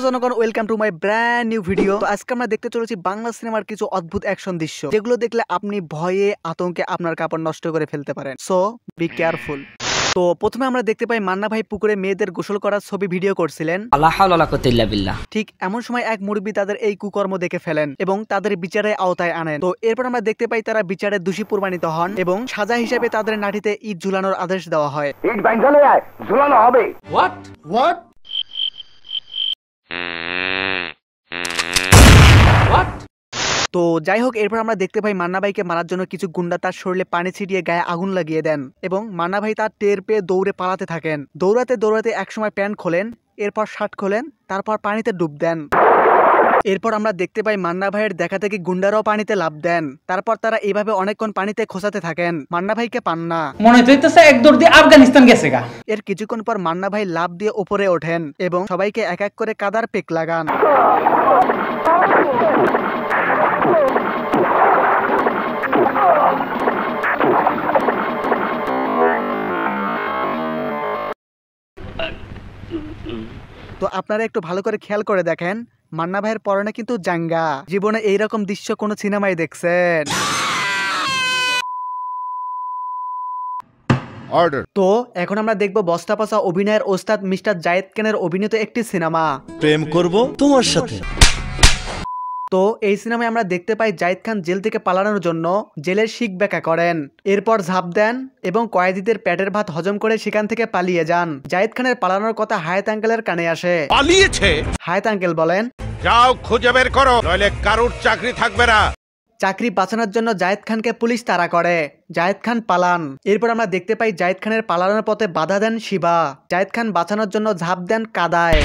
জনগণ, welcome to my brand new video. তো আজকে আমরা দেখতে চলেছি বাংলা সিনেমার কিছু অদ্ভুত অ্যাকশন দৃশ্য, যেগুলো দেখলে আপনি ভয়ে আতঙ্কে আপনার কাপড় নষ্ট করে ফেলতে পারেন। So be careful. তো প্রথমে আমরা দেখতে পাই মান্না ভাই পুকুরে মেয়েদের গোসল করার ছবি ভিডিও করছিলেন। ঠিক এমন সময় এক মুরব্বী তাদের এই কুকর্ম দেখে ফেলেন এবং তাদের বিচারের আওতায় আনেন। তো এরপর আমরা দেখতে পাই তারা বিচারের দোষী প্রমাণিত হন এবং সাজা হিসেবে তাদের নাঠিতে ইট ঝুলানোর আদেশ দেওয়া হয়। ইট বাইন্ধলে ঝুলানো হবে। হোয়াট তো যাই হোক, এরপর আমরা দেখতে পাই মান্না ভাইকে মারার জন্য কিছু গুন্ডা তার শরীরে পানি ছিটিয়ে গায়ে আগুন লাগিয়ে দেন এবং মান্না ভাই তার টের পেয়ে দৌড়ে পালাতে থাকেন। দৌড়াতে দৌড়াতে একসময় প্যান্ট খোলেন, এরপর শার্ট খোলেন, তারপর পানিতে ডুব দেন। এরপর আমরা দেখতে পাই মান্না ভাইয়ের দেখা থেকে গুন্ডারাও পানিতে লাফ দেন। তারপর তারা এইভাবে অনেকক্ষণ পানিতে খোঁচাতে থাকেন, মান্না ভাইকে পান না। মনে হইতেছে এক দৌড় দিয়ে আফগানিস্তান গেছে গা। এর কিছুক্ষণ পর মান্না ভাই লাফ দিয়ে উপরে ওঠেন এবং সবাইকে এক এক করে কাদার পেক লাগান। তো আপনারা একটু ভালো করে খেয়াল করে দেখেন, মান্না ভাইয়ের পরনে কিন্তু জাঙ্গা। জীবনে এইরকম দৃশ্য কোন সিনেমায় দেখছেন? তো এখন আমরা দেখবো বস্তা পচা অভিনয়ের ওস্তাদ মিস্টার জায়েদ খানের অভিনীত একটি সিনেমা প্রেম করব তোমার সাথে। তো এই সিনেমায় আমরা দেখতে পাই জায়েদ খান জেল থেকে পালানোর জন্য জেলের শিক ব্যাকা করেন, এরপর ঝাঁপ দেন এবং কয়েদিদের পেটের ভাত হজম করে সেখান থেকে পালিয়ে যান। জায়েদ খানের পালানোর কথা হায়াত আঙ্কেলের কানে আসে। পালিয়েছে? হায়াত আঙ্কেল বলেন, যাও খুঁজে বের করো, নইলে কারোর চাকরি থাকবে না। চাকরি বাঁচানোর জন্য জায়েদ খানকে পুলিশ তাড়া করে, জায়েদ খান পালান। এরপর আমরা দেখতে পাই জায়েদ খানের পালানোর পথে বাধা দেন শিবা। জায়েদ খান বাঁচানোর জন্য ঝাঁপ দেন কাদায়,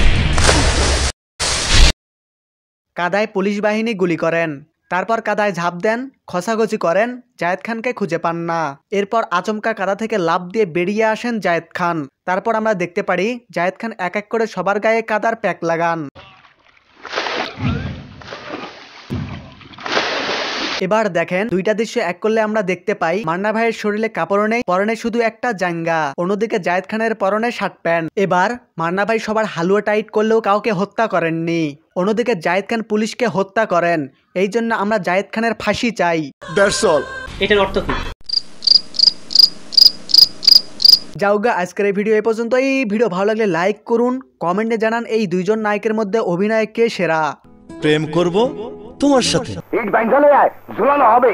কাদায় পুলিশ বাহিনী গুলি করেন। তারপর কাদায় ঝাঁপ দেন, খসাখসি করেন, জায়েদ খানকে খুঁজে পান না। এরপর আচমকা কাদা থেকে লাফ দিয়ে বেরিয়ে আসেন জায়েদ খান। তারপর আমরা দেখতে পারি জায়েদ খান এক এক করে সবার গায়ে কাদার প্যাক লাগান। এবার দেখেন, দুইটা দৃশ্য এক করলে আমরা দেখতে পাই মান্না ভাইয়ের শরীরে কাপড় নেই, পরনে শুধু একটা জাঙ্গা, অন্যদিকে জায়েদ খানের পরনে শার্ট প্যান্ট। এবার মান্না ভাই সবার হালুয়া টাইট করলেও কাউকে হত্যা করেননি, অন্যদিকে জায়েদ খান পুলিশকে হত্যা করেন। এই জন্য আমরা জায়েদ খানের ফাঁসি চাই। এটার অর্থ কি? যাওগা, আজকের এই ভিডিও এই পর্যন্ত। এই ভিডিও ভালো লাগলে লাইক করুন, কমেন্টে জানান এই দুইজন নায়কের মধ্যে অভিনয় কে সেরা। প্রেম করব তোমার সাথে। ইট বাইন্ধলে ঝুলানো হবে।